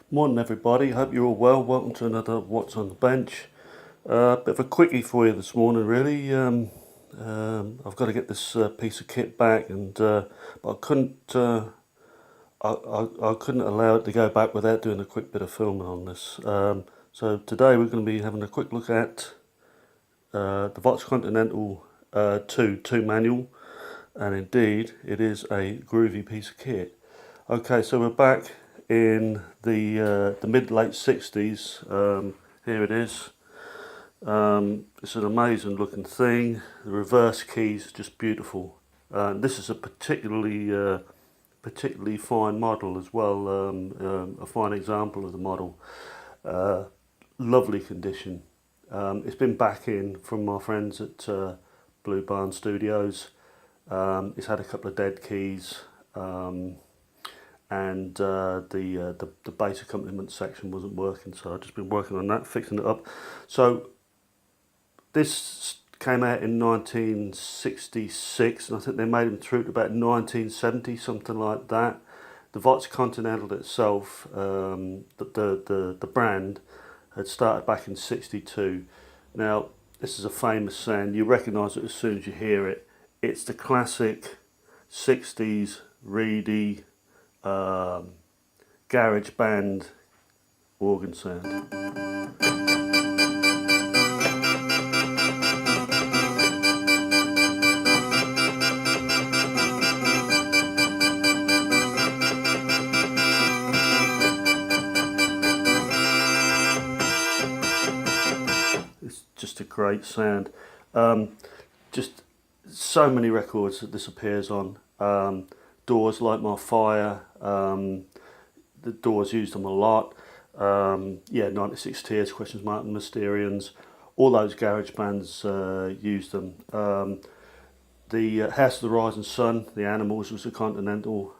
Morning everybody, hope you're all well. Welcome to another What's on the Bench. Bit of a quickie for you this morning really. I've got to get this piece of kit back, but I couldn't allow it to go back without doing a quick bit of filming on this. So today we're going to be having a quick look at the Vox Continental 2 manual, and indeed it is a groovy piece of kit. Okay, so we're back in the mid-late 60s. Here it is. It's an amazing looking thing. The reverse keys are just beautiful. This is a particularly fine model as well. A fine example of the model. Lovely condition. It's been back in from my friends at Blue Barn Studios. It's had a couple of dead keys. And the bass accompaniment section wasn't working, so I've just been working on that, fixing it up. So this came out in 1966, and I think they made them through to about 1970, something like that. The Vox Continental itself, the brand, had started back in 62. Now this is a famous sound. You recognise it as soon as you hear it. It's the classic 60s reedy garage band organ sound. It's just a great sound. Just so many records that this appears on. Doors Light My Fire, the Doors used them a lot. 96 Tears, Questions Mark, and Mysterians, all those garage bands used them. The House of the Rising Sun, the Animals, was a Continental.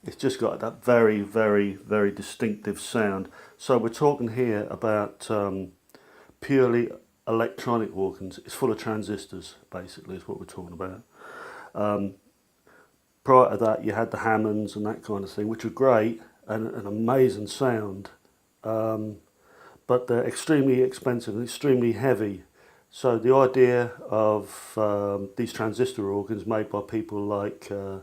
It's just got that very, very, very distinctive sound. So we're talking here about purely electronic organs. It's full of transistors, basically, is what we're talking about. Prior to that, you had the Hammonds and that kind of thing, which were great and an amazing sound, but they're extremely expensive and extremely heavy. So the idea of these transistor organs made by people like by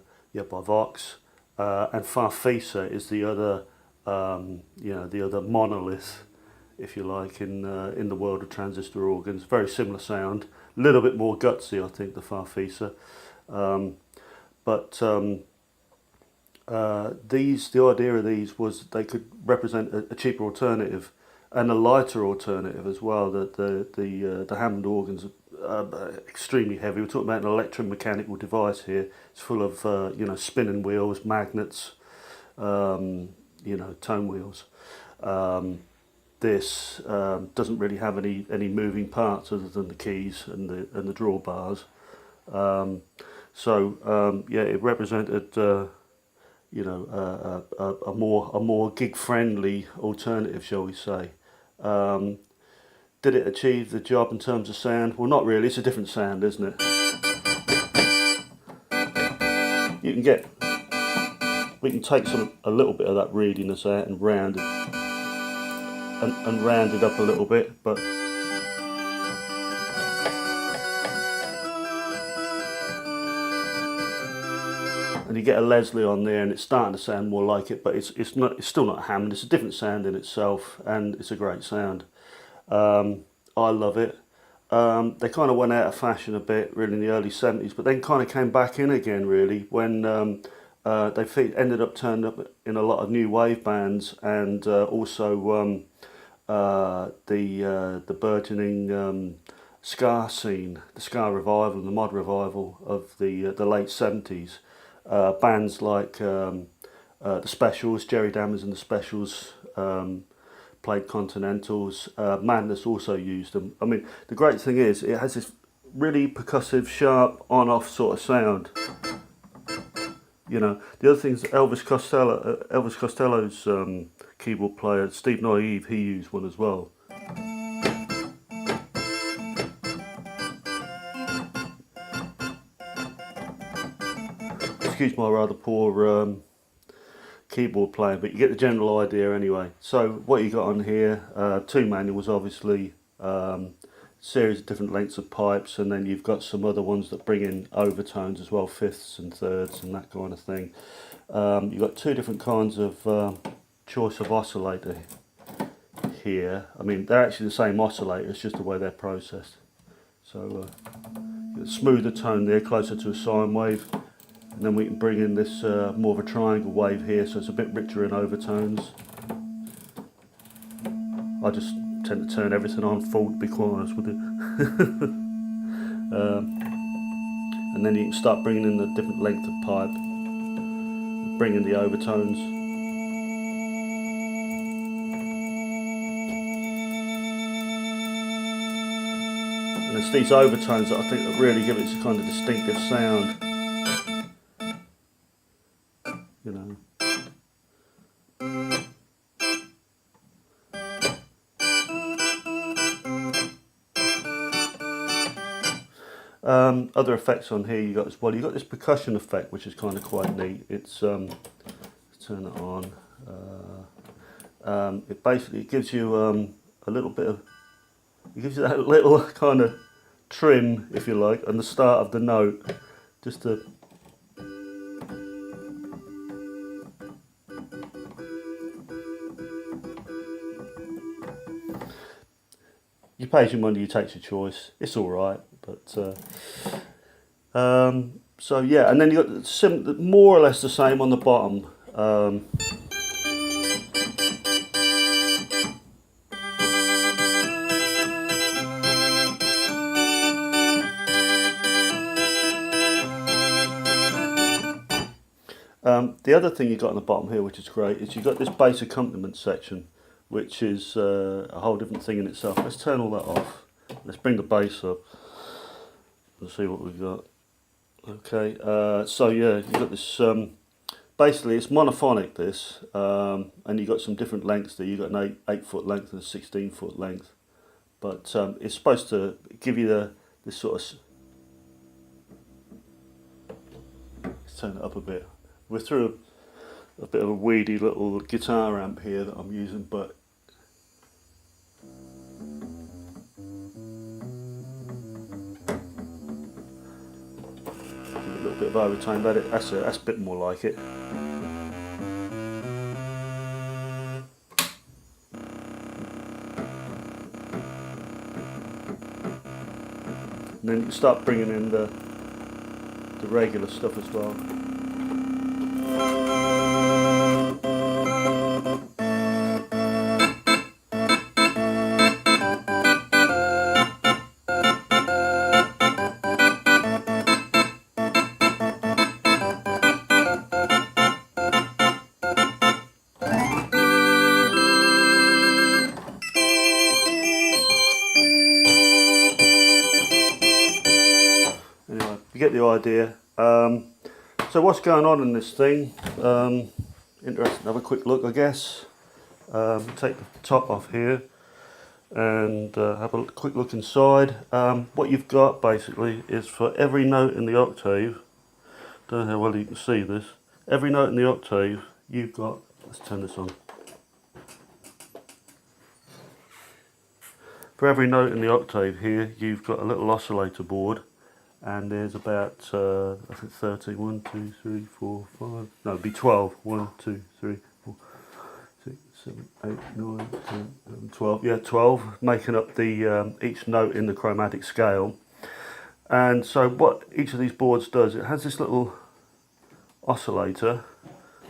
Vox and Farfisa is the other the other monolith, if you like, in the world of transistor organs. Very similar sound, a little bit more gutsy, I think, the Farfisa. But the idea of these was they could represent a cheaper alternative and a lighter alternative as well. The Hammond organs are extremely heavy. We're talking about an electromechanical device here. It's full of spinning wheels, magnets, tone wheels. This doesn't really have any moving parts other than the keys and the drawbars. It represented a more gig-friendly alternative, shall we say. Did it achieve the job in terms of sound? Well, not really. It's a different sound, isn't it? We can take a little bit of that reediness out and round it up a little bit, but and you get a Leslie on there, and it's starting to sound more like it, but it's still not Hammond. It's a different sound in itself, and it's a great sound. I love it. They kind of went out of fashion a bit, really, in the early 70s, but then kind of came back in again, really, when they ended up turning up in a lot of new wave bands, and also the burgeoning ska scene, the ska revival and the mod revival of the late 70s. Bands like the Specials, Jerry Dammers and the Specials played Continentals. Madness also used them. I mean, the great thing is it has this really percussive, sharp, on-off sort of sound. The other thing is Elvis Costello's keyboard player, Steve Naive, he used one as well. Excuse my rather poor keyboard playing, but you get the general idea anyway. So what you got on here, two manuals obviously, series of different lengths of pipes, and then you've got some other ones that bring in overtones as well, fifths and thirds and that kind of thing. You've got two different kinds of choice of oscillator here. I mean, they're actually the same oscillator, it's just the way they're processed. So smoother tone there, closer to a sine wave, and then we can bring in this more of a triangle wave here, so it's a bit richer in overtones. I just tend to turn everything on full, to be quite honest with you. And then you can start bringing in the different length of pipe, bring in the overtones. And it's these overtones that I think that really give it a kind of distinctive sound. You know. Other effects on here you got as well. You got this percussion effect, which is kind of quite neat. It's let's turn it on. It basically gives you a little bit of, it gives you that little kind of trim, if you like, on the start of the note, just to you pay your money, you take your choice. It's all right, but so yeah, and then you got more or less the same on the bottom. The other thing you got on the bottom here, which is great, is you've got this bass accompaniment section, which is a whole different thing in itself. Let's turn all that off. Let's bring the bass up and see what we've got. Okay, so yeah, you've got this, basically it's monophonic this, and you've got some different lengths there. You've got an 8-foot length and a 16-foot length, but it's supposed to give you this sort of, let's turn it up a bit. We're through a bit of a weedy little guitar amp here that I'm using, but a little bit of overtone. That's a bit more like it. And then you can start bringing in the regular stuff as well. You get the idea. So what's going on in this thing? Interesting to have a quick look, I guess. Take the top off here and have a quick look inside. What you've got basically is for every note in the octave, don't know how well you can see this, every note in the octave you've got, let's turn this on. For every note in the octave here you've got a little oscillator board. And there's about, I think 13, 1, 2, 3, 4, 5, no, it'd be 12, 1, 2, 3, 4, 6, 7, 8, 9, 10, 11, 12, yeah, 12, making up the each note in the chromatic scale. And so what each of these boards does, it has this little oscillator,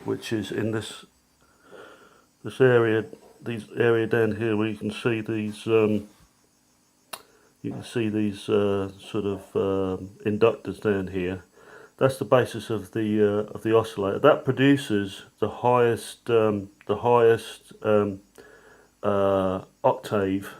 which is in this area, down here where you can see these sort of inductors down here. That's the basis of the oscillator. That produces the highest octave.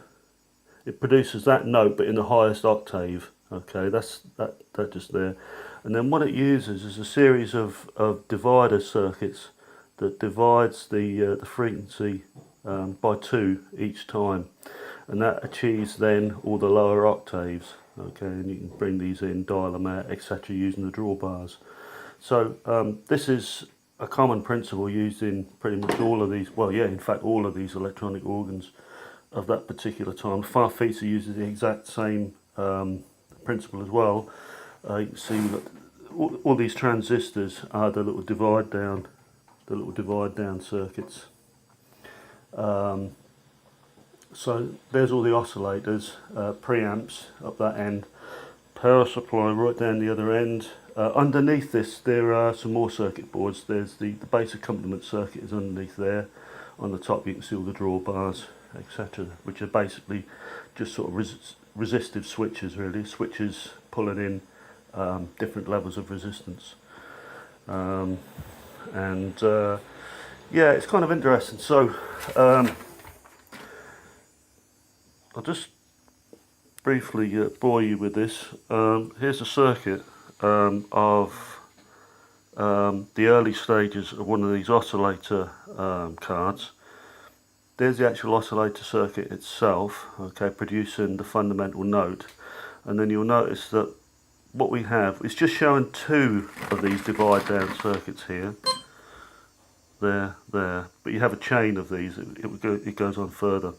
It produces that note, but in the highest octave. Okay, that's that just there. And then what it uses is a series of divider circuits that divides the frequency by 2 each time. And that achieves then all the lower octaves. Okay, and you can bring these in, dial them out, etc. using the drawbars. So this is a common principle used in pretty much all of these, well yeah, in fact all of these electronic organs of that particular time. Far feature uses the exact same principle as well. You can see we've got all these transistors are the little divide down circuits. So there's all the oscillators, preamps up that end, power supply right down the other end. Underneath this there are some more circuit boards. There's the base accompaniment circuit is underneath there. On the top you can see all the drawbars, etc., which are basically just sort of resistive switches, really, switches pulling in different levels of resistance. Yeah, it's kind of interesting. So I'll just briefly bore you with this. Here's a circuit of the early stages of one of these oscillator cards. There's the actual oscillator circuit itself, okay, producing the fundamental note. And then you'll notice that what we have is just showing two of these divide down circuits here. There, but you have a chain of these. It goes on further.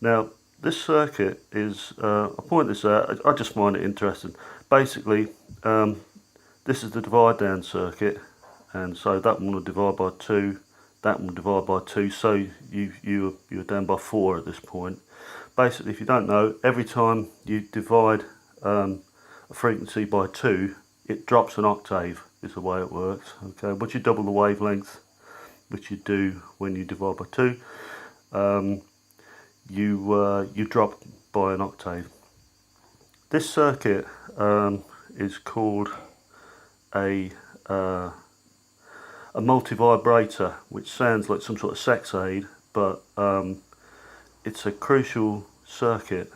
Now this circuit is, I'll point this out, I just find it interesting. Basically, this is the divide down circuit, and so that one will divide by 2, that one will divide by 2, so you're down by 4 at this point. Basically, if you don't know, every time you divide a frequency by 2, it drops an octave, is the way it works. Okay, once you double the wavelength, which you do when you divide by 2, you drop by an octave. This circuit is called a multivibrator, which sounds like some sort of sex aid, but it's a crucial circuit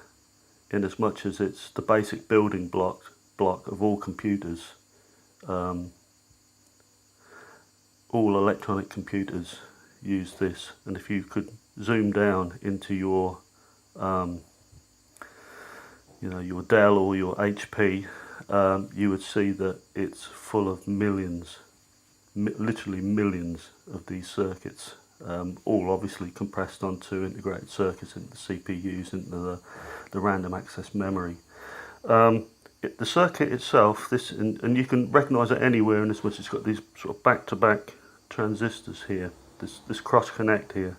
in as much as it's the basic building block of all computers. All electronic computers use this, and if you could zoom down into your your Dell or your HP, you would see that it's full of millions, literally millions of these circuits, all obviously compressed onto integrated circuits into the CPUs, into the random access memory. The circuit itself, and you can recognise it anywhere in this, which it's got these sort of back-to-back transistors here. This cross connect here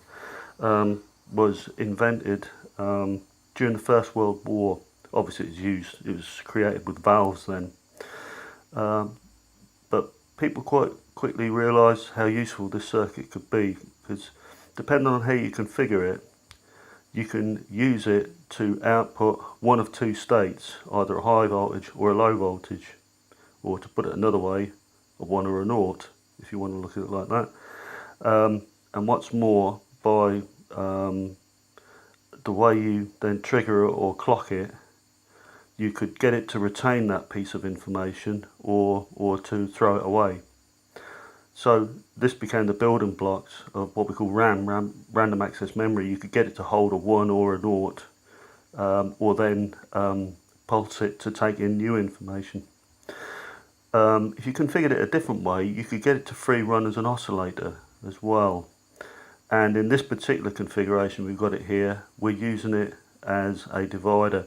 was invented during the First World War. Obviously it was created with valves then, but people quite quickly realised how useful this circuit could be, because depending on how you configure it, you can use it to output one of two states, either a high voltage or a low voltage, or to put it another way, a 1 or a 0, if you want to look at it like that. And what's more, by the way you then trigger it or clock it, you could get it to retain that piece of information or to throw it away. So this became the building blocks of what we call random access memory. You could get it to hold a 1 or a 0, or then pulse it to take in new information. If you configured it a different way, you could get it to free run as an oscillator as well. And in this particular configuration, we've got it here, we're using it as a divider,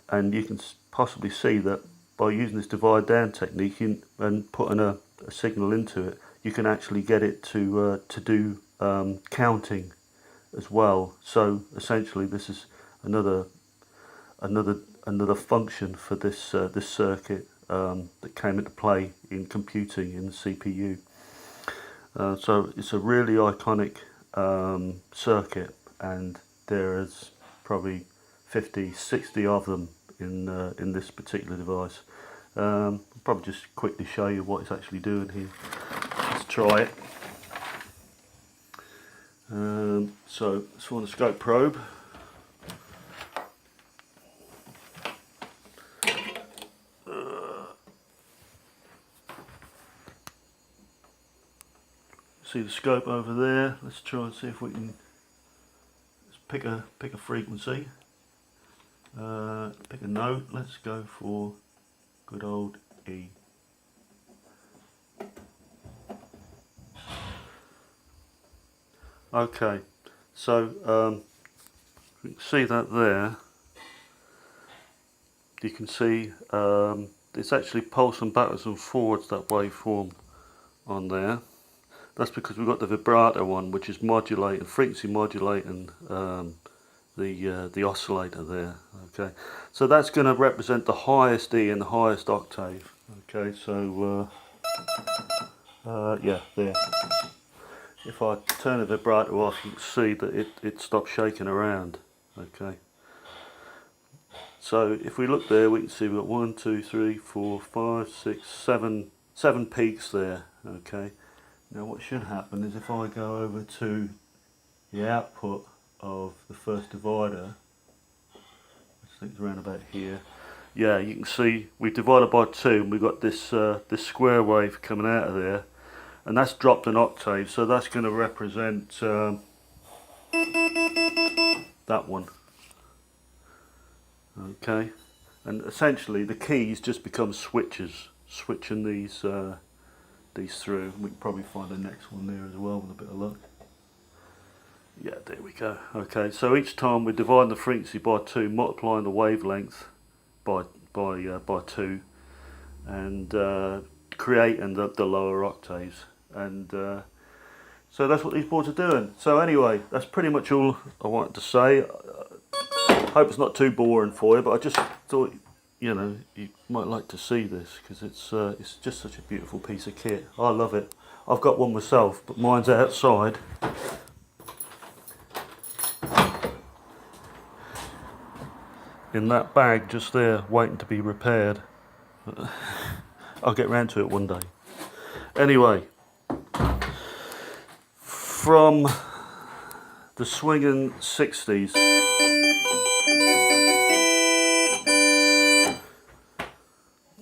and you can possibly see that by using this divide down technique and putting a signal into it, you can actually get it to do counting as well. So essentially this is another function for this this circuit that came into play in computing in the CPU. So it's a really iconic circuit, and there is probably 50-60 of them in this particular device. I'll probably just quickly show you what it's actually doing here. Let's try it. So it's on a scope probe. See the scope over there. Let's try and see if we can pick a frequency. Pick a note. Let's go for good old E. Okay, so you can see that there. You can see it's actually pulse and backwards and forwards, that waveform on there. That's because we've got the vibrato one, which is modulating, frequency modulating the oscillator there. Okay, so that's going to represent the highest E and the highest octave. Okay, so yeah, there. If I turn the vibrato off, you can see that it stops shaking around. Okay. So if we look there, we can see we've got 1, 2, 3, 4, 5, 6, 7, 7 peaks there. Okay. Now what should happen is if I go over to the output of the first divider, which I think is around about here. Yeah, you can see we've divided by 2 and we've got this this square wave coming out of there, and that's dropped an octave, so that's going to represent that one. Okay, and essentially the keys just become switches, switching these through. We can probably find the next one there as well with a bit of luck. Yeah, there we go. Okay, so each time we're dividing the frequency by 2, multiplying the wavelength by 2, and creating the lower octaves. And so that's what these boards are doing. So anyway, that's pretty much all I wanted to say. Hope it's not too boring for you, but I just thought, you know, you might like to see this because it's just such a beautiful piece of kit. I love it. I've got one myself, but mine's outside. In that bag just there, waiting to be repaired. I'll get round to it one day. Anyway, from the swinging 60s.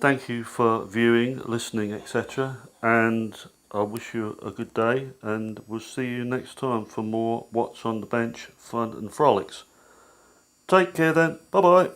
Thank you for viewing, listening, etc. And I wish you a good day, and we'll see you next time for more What's on the Bench fun and frolics. Take care then. Bye bye.